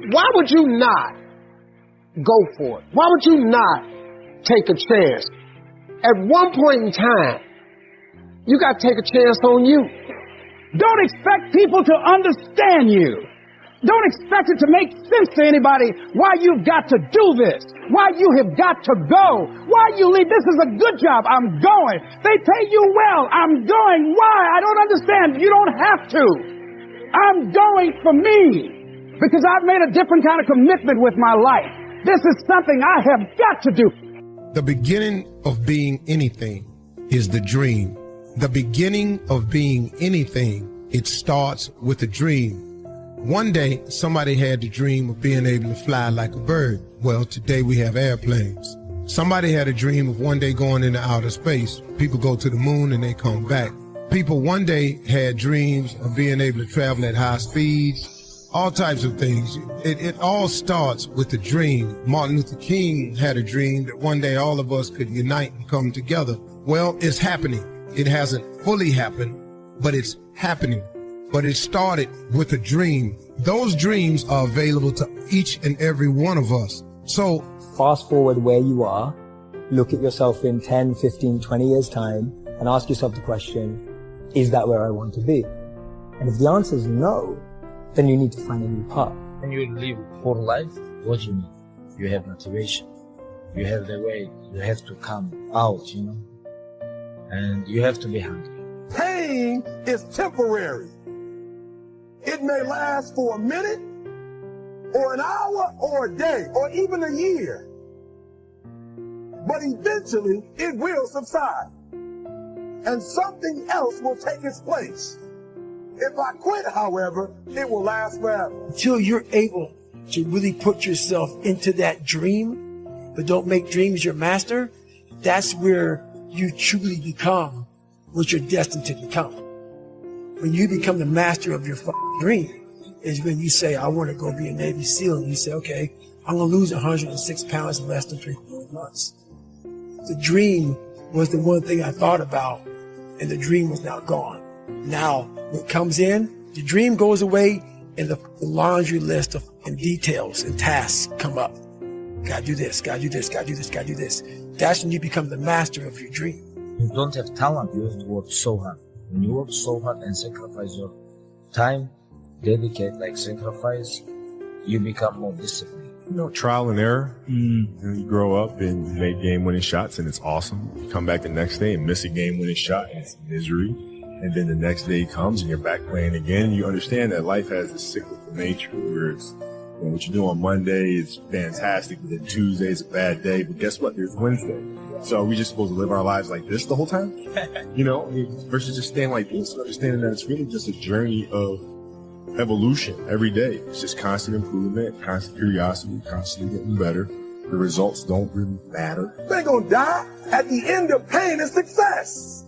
Why would you not go for it? Why would you not take a chance? At one point in time, you got to take a chance on you. Don't expect people to understand you. Don't expect it to make sense to anybody why you've got to do this, why you have got to go, why you leave. This is a good job. I'm going. They pay you well. I'm going. Why? I don't understand. You don't have to. I'm going for me because I've made a different kind of commitment with my life. This is something I have got to do. The beginning of being anything is the dream. The beginning of being anything, it starts with a dream. One day, somebody had the dream of being able to fly like a bird. Well, today we have airplanes. Somebody had a dream of one day going into outer space. People go to the moon and they come back. People one day had dreams of being able to travel at high speeds, all types of things. It all starts with a dream. Martin Luther King had a dream that one day all of us could unite and come together. Well, it's happening. It hasn't fully happened, but it's happening. But it started with a dream. Those dreams are available to each and every one of us. So fast forward where you are, look at yourself in 10, 15, 20 years time and ask yourself the question, is that where I want to be? And if the answer is no, then you need to find a new path. When you live for life, what you need? You have motivation. You have the way. You have to come out, and you have to be hungry. Pain is temporary. It may last for a minute, or an hour, or a day, or even a year. But eventually, it will subside. And something else will take its place. If I quit, however, it will last forever. Until you're able to really put yourself into that dream, but don't make dreams your master, that's where you truly become what you're destined to become. When you become the master of your dream is when you say, I want to go be a Navy SEAL. And you say, okay, I'm going to lose 106 pounds in less than 3 months. The dream was the one thing I thought about, and the dream was now gone. Now, what comes in, the dream goes away, and the laundry list of details and tasks come up. Gotta do this, gotta do this, gotta do this, gotta do this. That's when you become the master of your dream. You don't have talent, you have to work so hard. When you work so hard and sacrifice your time, dedicate, sacrifice, you become more disciplined. Trial and error. You grow up and you make game-winning shots, and it's awesome. You come back the next day and miss a game-winning shot, and it's misery. And then the next day comes and you're back playing again. And you understand that life has this cyclical nature where it's, what you do on Monday is fantastic, but then Tuesday is a bad day. But guess what? There's Wednesday. So are we just supposed to live our lives like this the whole time? Versus just staying like this, understanding that it's really just a journey of evolution every day. It's just constant improvement, constant curiosity, constantly getting better. The results don't really matter. You ain't gonna die. At the end of pain is success.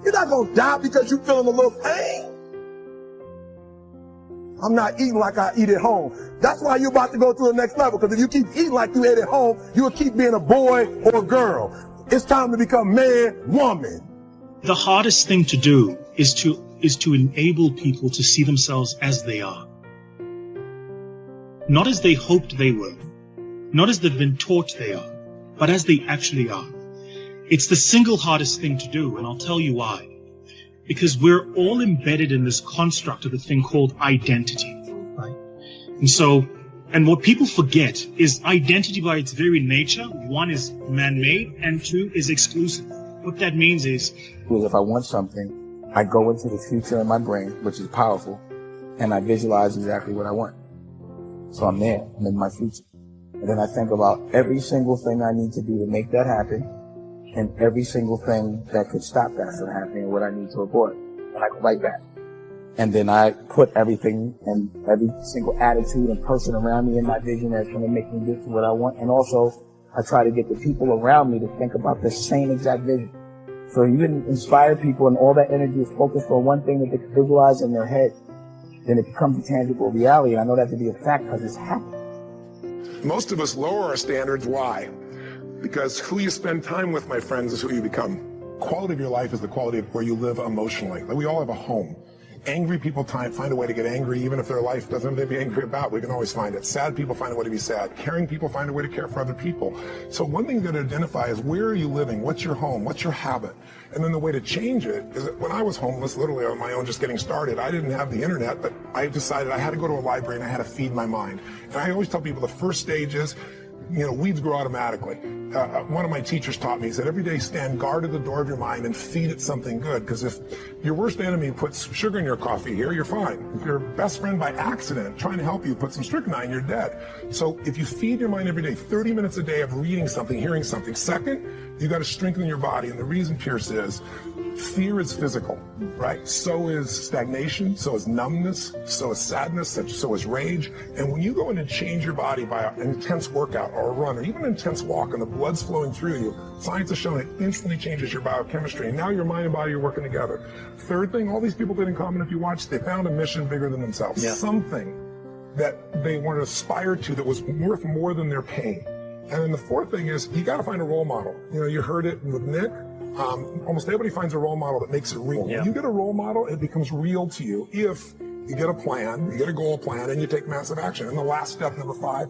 You're not gonna die because you're feeling a little pain. I'm not eating like I eat at home. That's why you're about to go to the next level, because if you keep eating like you ate at home, you'll keep being a boy or a girl. It's time to become man, woman. The hardest thing to do is to enable people to see themselves as they are. Not as they hoped they were, not as they've been taught they are, but as they actually are. It's the single hardest thing to do, and I'll tell you why. Because we're all embedded in this construct of a thing called identity, right? And what people forget is identity by its very nature, one is man-made and two is exclusive. What that means is, if I want something, I go into the future in my brain, which is powerful, and I visualize exactly what I want. So I'm there, I'm in my future. And then I think about every single thing I need to do to make that happen, and every single thing that could stop that from happening and what I need to avoid. And I go right back. And then I put everything and every single attitude and person around me in my vision that's going to make me get to what I want. And also, I try to get the people around me to think about the same exact vision. So you can inspire people and all that energy is focused on one thing that they can visualize in their head. Then it becomes a tangible reality. And I know that to be a fact because it's happening. Most of us lower our standards. Why? Because who you spend time with, my friends, is who you become. Quality of your life is the quality of where you live emotionally. Like we all have a home. Angry people find a way to get angry, even if their life doesn't have to be angry about. We can always find it. Sad people find a way to be sad. Caring people find a way to care for other people. So one thing you got to identify is, where are you living? What's your home? What's your habit? And then the way to change it is that when I was homeless, literally on my own, just getting started, I didn't have the internet, but I decided I had to go to a library and I had to feed my mind. And I always tell people the first stage is, weeds grow automatically. One of my teachers taught me, he said, every day stand guard at the door of your mind and feed it something good. Because if your worst enemy puts sugar in your coffee here, you're fine. If your best friend by accident trying to help you put some strychnine, you're dead. So if you feed your mind every day, 30 minutes a day of reading something, hearing something. Second, you got to strengthen your body. And the reason, Pierce, is fear is physical, right? So is stagnation, so is numbness, so is sadness, so is rage. And when you go in and change your body by an intense workout or a run or even an intense walk and the blood's flowing through you, science has shown it instantly changes your biochemistry. And now your mind and body are working together. Third thing, all these people did in common, if you watch, they found a mission bigger than themselves. Yeah. Something that they want to aspire to that was worth more than their pain. And then the fourth thing is, you got to find a role model. You heard it with Nick. Almost everybody finds a role model that makes it real. Yeah. When you get a role model, it becomes real to you if you get a plan, you get a goal plan, and you take massive action. And the last step, number 5,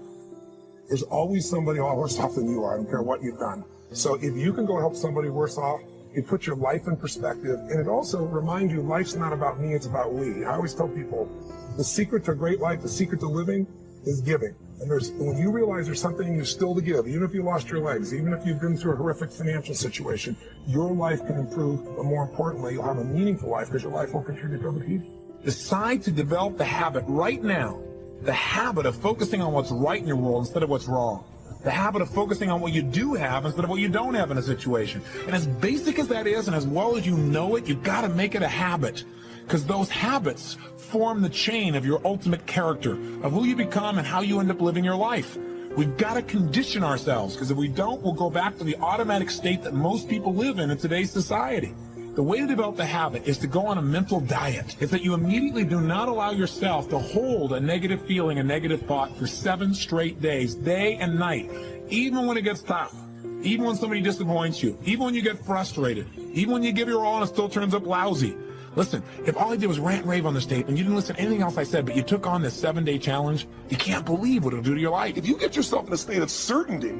there's always somebody worse off than you are. I don't care what you've done. So if you can go help somebody worse off, it puts your life in perspective, and it also reminds you life's not about me, it's about we. I always tell people, the secret to a great life, the secret to living is giving. And when you realize there's something in you still to give, even if you lost your legs, even if you've been through a horrific financial situation, your life can improve, but more importantly, you'll have a meaningful life because your life will contribute to other people. Decide to develop the habit right now, the habit of focusing on what's right in your world instead of what's wrong. The habit of focusing on what you do have instead of what you don't have in a situation. And as basic as that is, and as well as you know it, you've got to make it a habit. Because those habits form the chain of your ultimate character, of who you become and how you end up living your life. We've got to condition ourselves, because if we don't, we'll go back to the automatic state that most people live in today's society. The way to develop the habit is to go on a mental diet. It's that you immediately do not allow yourself to hold a negative feeling, a negative thought for 7 straight days, day and night, even when it gets tough, even when somebody disappoints you, even when you get frustrated, even when you give your all and it still turns up lousy. Listen, if all I did was rant and rave on this tape and you didn't listen to anything else I said, but you took on this 7-day challenge, you can't believe what it'll do to your life. If you get yourself in a state of certainty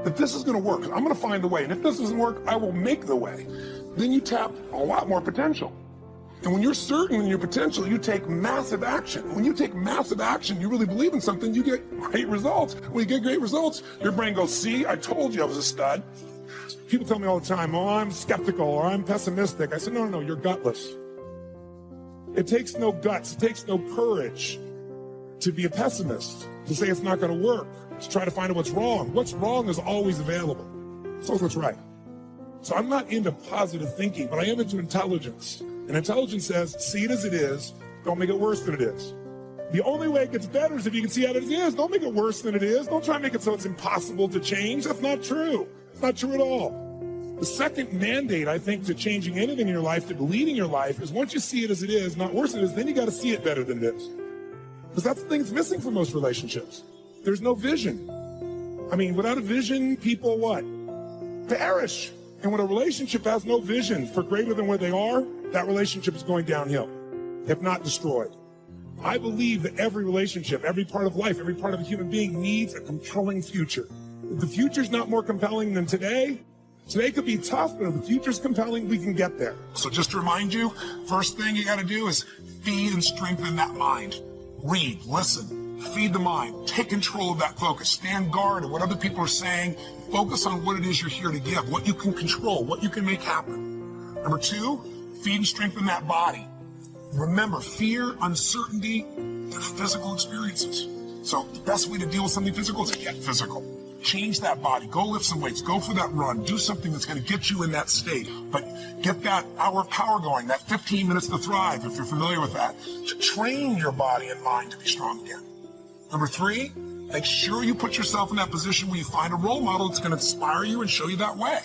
that this is going to work, I'm going to find the way, and if this doesn't work, I will make the way, then you tap a lot more potential. And when you're certain in your potential, you take massive action. When you take massive action, you really believe in something, you get great results. When you get great results, your brain goes, see, I told you I was a stud. People tell me all the time, oh, I'm skeptical or I'm pessimistic. I said, no, you're gutless. It takes no guts, it takes no courage to be a pessimist, to say it's not going to work, to try to find out what's wrong. What's wrong is always available. So is what's right. So I'm not into positive thinking, but I am into intelligence. And intelligence says, see it as it is, don't make it worse than it is. The only way it gets better is if you can see it as it is. Don't make it worse than it is. Don't try to make it so it's impossible to change. That's not true. It's not true at all. The second mandate, I think, to changing anything in your life, to leading your life, is once you see it as it is, not worse than it is, then you got to see it better than it is. Because that's the thing that's missing for most relationships. There's no vision. I mean, without a vision, people what? Perish. And when a relationship has no vision for greater than where they are, that relationship is going downhill, if not destroyed. I believe that every relationship, every part of life, every part of a human being needs a compelling future. If the future's not more compelling than today could be tough, but if the future's compelling, we can get there. So just to remind you, first thing you got to do is feed and strengthen that mind. Read, listen, feed the mind, take control of that focus, stand guard at what other people are saying, focus on what it is you're here to give, what you can control, what you can make happen. Number 2, feed and strengthen that body. Remember, fear, uncertainty, they're physical experiences. So the best way to deal with something physical is to get physical. Change that body. Go lift some weights. Go for that run. Do something that's going to get you in that state. But get that hour of power going, that 15 minutes to thrive, if you're familiar with that, to train your body and mind to be strong again. Number 3, make sure you put yourself in that position where you find a role model that's going to inspire you and show you that way.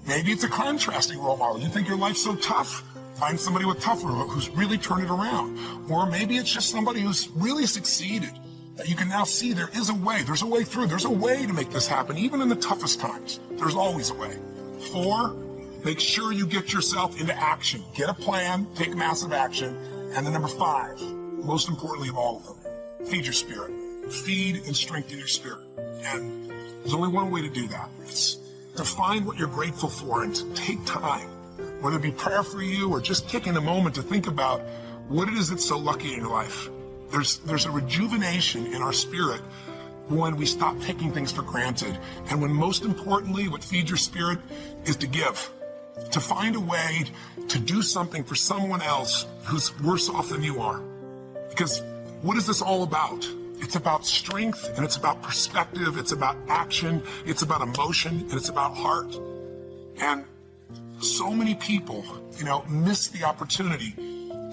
Maybe it's a contrasting role model. You think your life's so tough? Find somebody with tougher who's really turned it around. Or maybe it's just somebody who's really succeeded. That you can now see there is a way. There's a way through. There's a way to make this happen, even in the toughest times. There's always a way. 4, make sure you get yourself into action. Get a plan, take massive action. And then number 5, most importantly of all of them, feed your spirit. Feed and strengthen your spirit. And there's only one way to do that. It's to find what you're grateful for and to take time, whether it be prayer for you or just taking a moment to think about what it is that's so lucky in your life. There's a rejuvenation in our spirit when we stop taking things for granted. And when most importantly, what feeds your spirit is to give. To find a way to do something for someone else who's worse off than you are. Because what is this all about? It's about strength, and it's about perspective, it's about action, it's about emotion, and it's about heart. And so many people, miss the opportunity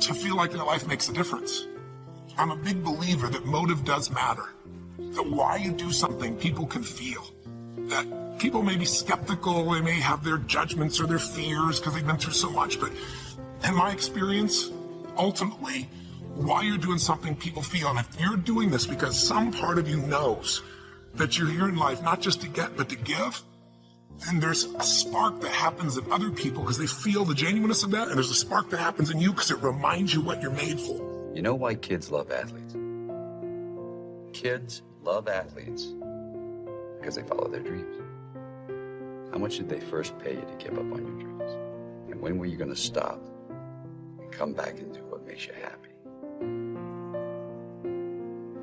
to feel like their life makes a difference. I'm a big believer that motive does matter. That why you do something, people can feel. That people may be skeptical, they may have their judgments or their fears because they've been through so much, but in my experience, ultimately, why you're doing something, people feel. And if you're doing this because some part of you knows that you're here in life not just to get, but to give, then there's a spark that happens in other people because they feel the genuineness of that, and there's a spark that happens in you because it reminds you what you're made for. You know why kids love athletes? Kids love athletes because they follow their dreams. How much did they first pay you to give up on your dreams? And when were you going to stop and come back and do what makes you happy?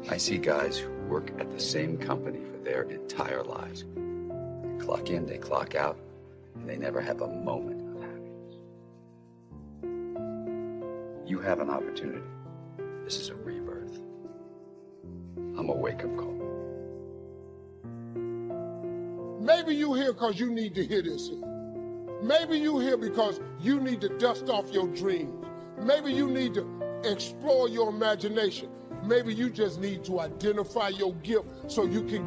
I see guys who work at the same company for their entire lives. They clock in, they clock out, and they never have a moment of happiness. You have an opportunity. This is a rebirth. I'm a wake-up call. Maybe you here because you need to hear this. Maybe you here because you need to dust off your dreams. Maybe you need to explore your imagination. Maybe you just need to identify your gift so you can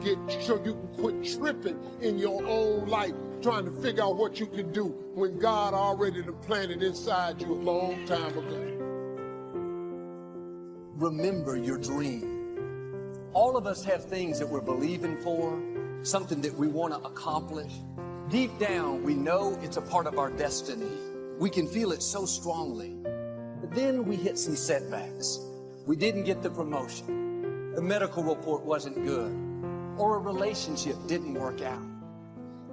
quit tripping in your own life, trying to figure out what you can do when God already planted inside you a long time ago. Remember your dream. All of us have things that we're believing for, something that we want to accomplish. Deep down, we know it's a part of our destiny. We can feel it so strongly. But then we hit some setbacks. We didn't get the promotion. The medical report wasn't good. Or a relationship didn't work out.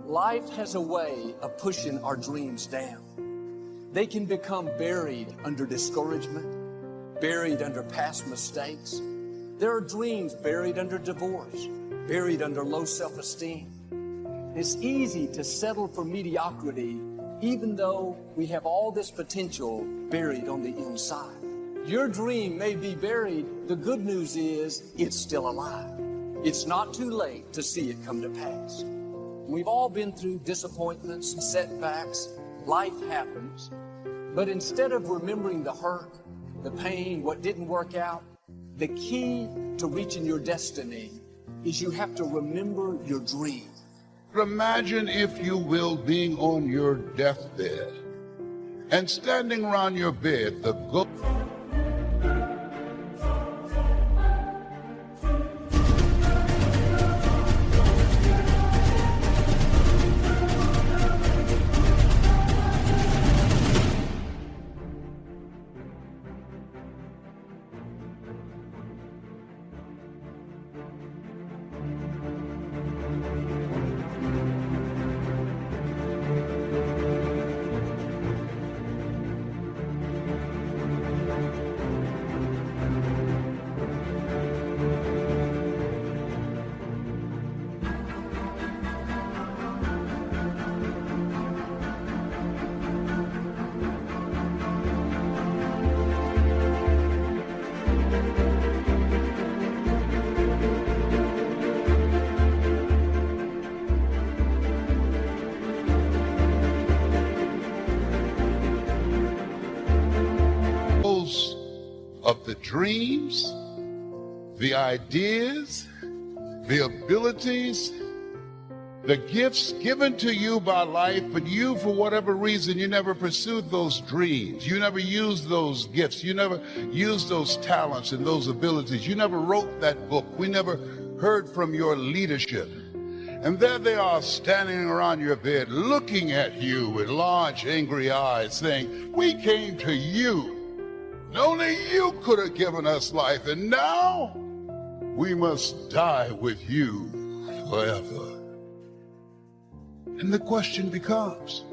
Life has a way of pushing our dreams down. They can become buried under discouragement, buried under past mistakes. There are dreams buried under divorce, buried under low self-esteem. It's easy to settle for mediocrity even though we have all this potential buried on the inside. Your dream may be buried. The good news is it's still alive. It's not too late to see it come to pass. We've all been through disappointments and setbacks. Life happens. But instead of remembering the hurt, the pain, what didn't work out, the key to reaching your destiny is you have to remember your dream. Imagine, if you will, being on your deathbed and standing around your bed, the ghost. Of the dreams, the ideas, the abilities, the gifts given to you by life, but you, for whatever reason, you never pursued those dreams. You never used those gifts. You never used those talents and those abilities. You never wrote that book. We never heard from your leadership. And there they are standing around your bed, looking at you with large, angry eyes, saying, "We came to you And only you could have given us life, and now we must die with you forever. And the question becomes,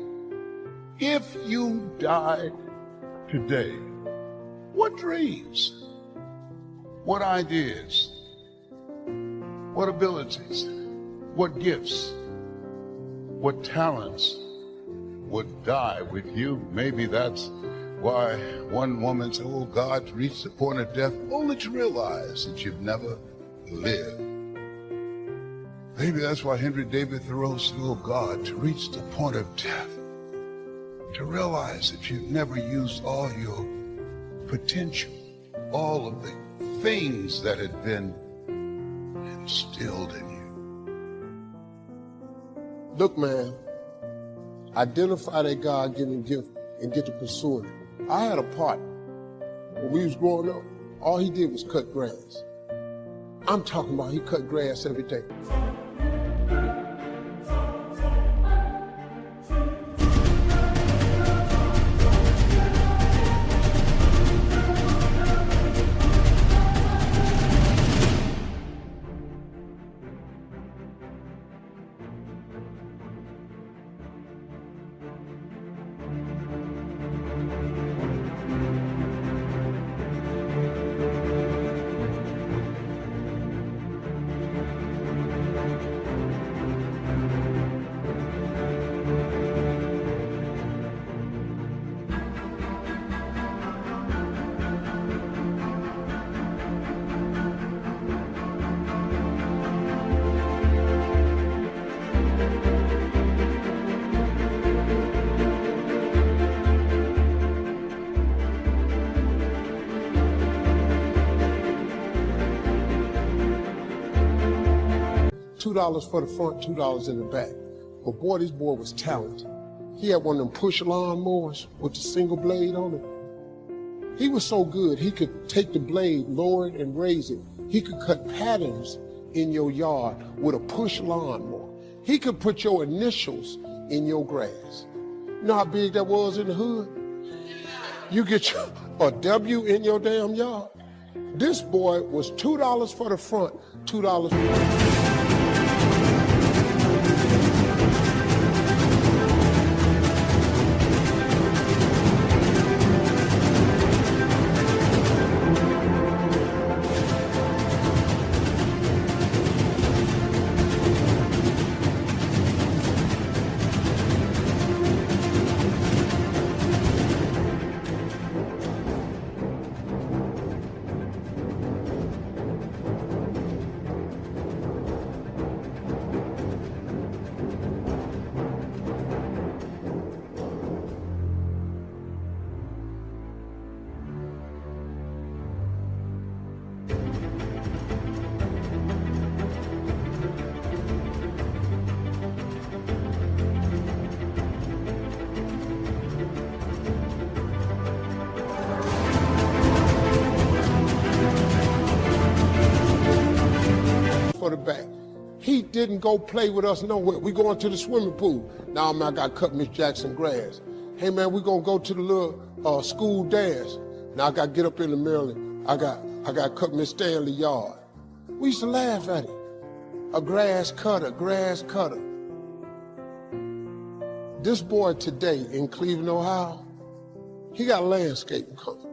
if you died today, what dreams, what ideas, what abilities, what gifts, what talents would die with you? Maybe that's why one woman said, oh, God's reached the point of death, only to realize that you've never lived. Maybe that's why Henry David Thoreau said, oh, God, to reach the point of death, to realize that you've never used all your potential, all of the things that had been instilled in you. Look, man, identify that God-given gift and get to pursuing it. I had a partner. When we was growing up, all he did was cut grass. I'm talking about he cut grass every day. $2 for the front, $2 in the back. But boy, this boy was talented. He had one of them push lawnmowers with the single blade on it. He was so good, he could take the blade, lower it, and raise it. He could cut patterns in your yard with a push lawnmower. He could put your initials in your grass. You know how big that was in the hood? You get a W in your damn yard. This boy was $2 for the front, $2 for the back. For the back. He didn't go play with us nowhere. We going to the swimming pool. Now, man, I got to cut Miss Jackson grass. Hey, man, we going to go to the little school dance. Now, I got to get up in the middle. I got to cut Miss Stanley yard. We used to laugh at it. A grass cutter, grass cutter. This boy today in Cleveland, Ohio, he got a landscaping company.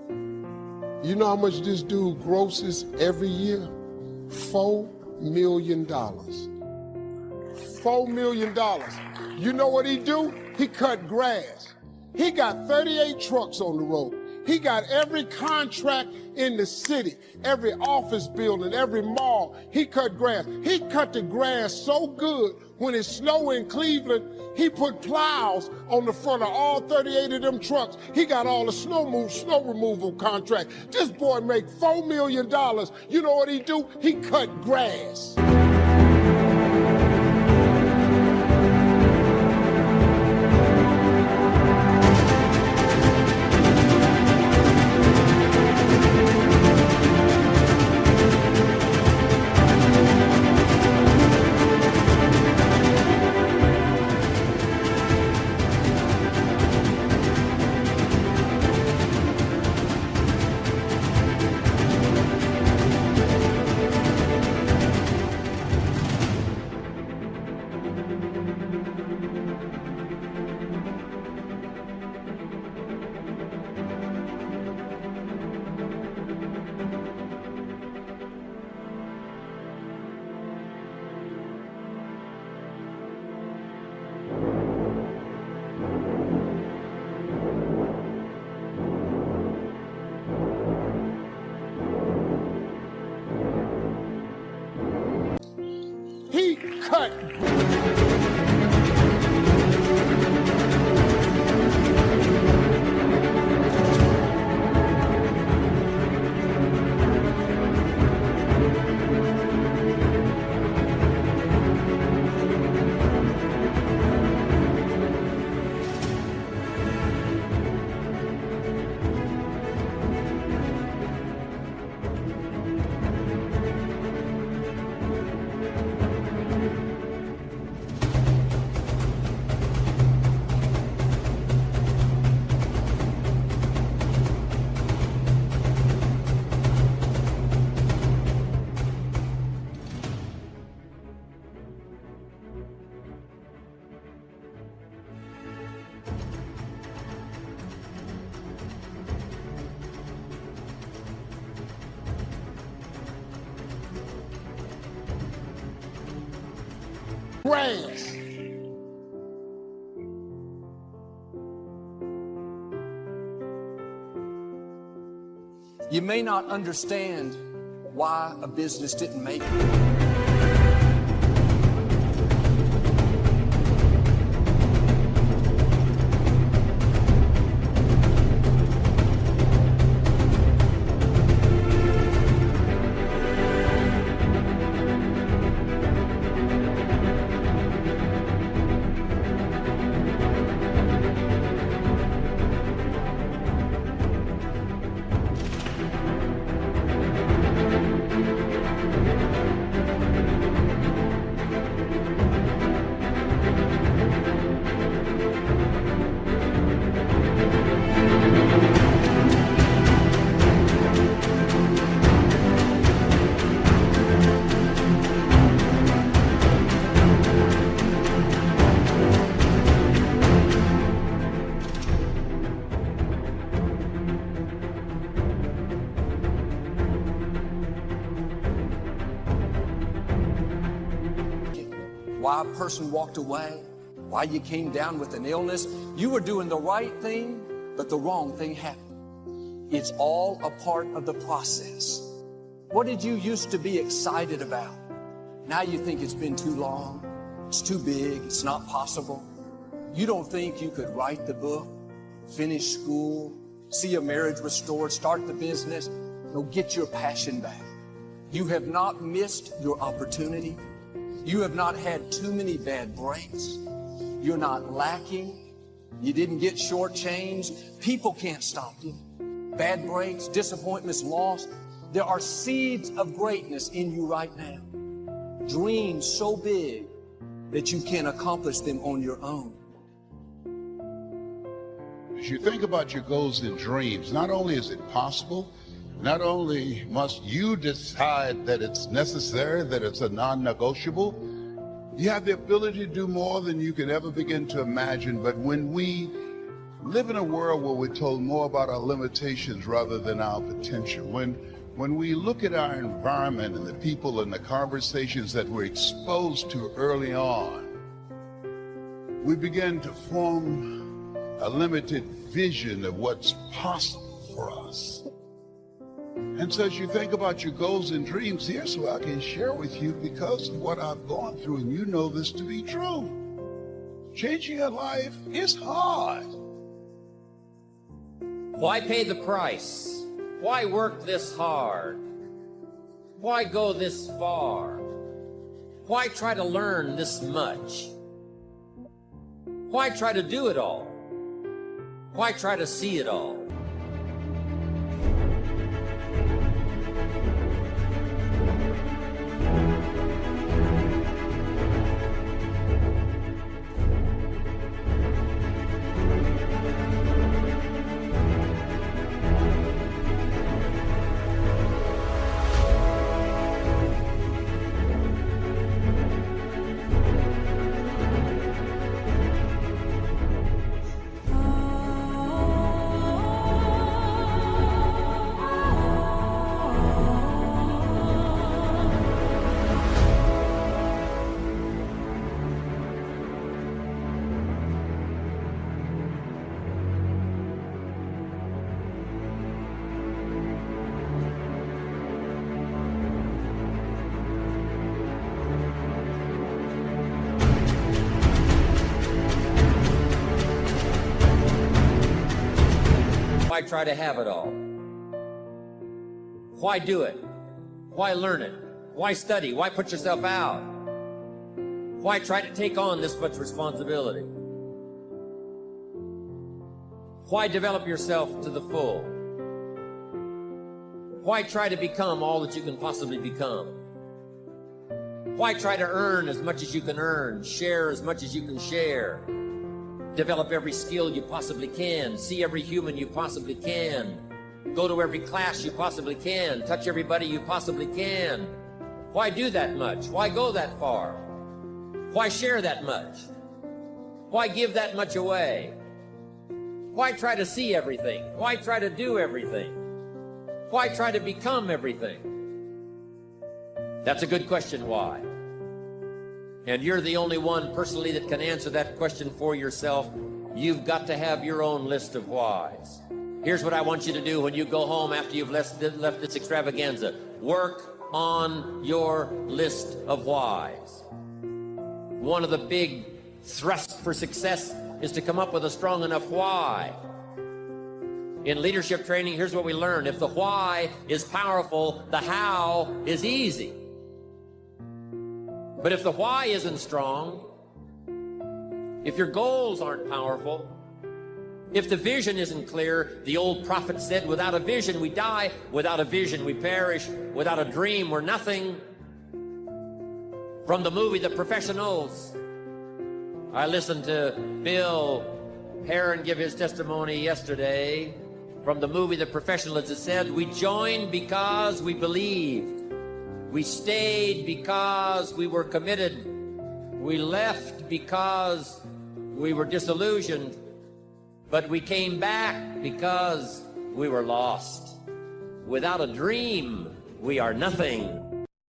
You know how much this dude grosses every year? $4 million. $4 million. You know what he do? He cut grass. He got 38 trucks on the road. He got every contract in the city, every office building, every mall. He cut grass. He cut the grass so good when it snowed in Cleveland, he put plows on the front of all 38 of them trucks. He got all the snow removal contract. This boy make $4 million. You know what he do? He cut grass. cut. Grass. You may not understand why a business didn't make it. Why a person walked away, why you came down with an illness. You were doing the right thing, but the wrong thing happened. It's all a part of the process. What did you used to be excited about? Now you think it's been too long, it's too big, it's not possible. You don't think you could write the book, finish school, see a marriage restored, start the business. No, get your passion back. You have not missed your opportunity. You have not had too many bad breaks. You're not lacking. You didn't get shortchanged. People can't stop you. Bad breaks, disappointments, loss. There are seeds of greatness in you right now. Dreams so big that you can't accomplish them on your own. As you think about your goals and dreams, not only is it possible, not only must you decide that it's necessary, that it's a non-negotiable, you have the ability to do more than you could ever begin to imagine. But when we live in a world where we're told more about our limitations rather than our potential, when we look at our environment and the people and the conversations that we're exposed to early on, we begin to form a limited vision of what's possible for us. And so as you think about your goals and dreams, here's what I can share with you because of what I've gone through, and you know this to be true. Changing your life is hard. Why pay the price? Why work this hard? Why go this far? Why try to learn this much? Why try to do it all? Why try to see it all? try to have it all? Why do it? Why learn it? Why study? Why put yourself out? Why try to take on this much responsibility? Why develop yourself to the full? Why try to become all that you can possibly become? Why try to earn as much as you can earn, share as much as you can share, develop every skill you possibly can, see every human you possibly can, go to every class you possibly can, touch everybody you possibly can? Why do that much? Why go that far? Why share that much? Why give that much away? Why try to see everything? Why try to do everything? Why try to become everything? That's a good question, why? And you're the only one personally that can answer that question for yourself. You've got to have your own list of whys. Here's what I want you to do when you go home after you've left this extravaganza. Work on your list of whys. One of the big thrusts for success is to come up with a strong enough why. In leadership training, here's what we learn. If the why is powerful, the how is easy. But if the why isn't strong, if your goals aren't powerful, if the vision isn't clear, the old prophet said, without a vision we die, without a vision we perish, without a dream we're nothing. From the movie The Professionals, I listened to Bill Heron give his testimony yesterday. From the movie The Professionals, it said, we joined because we believed. We stayed because we were committed. We left because we were disillusioned. But we came back because we were lost. Without a dream, we are nothing.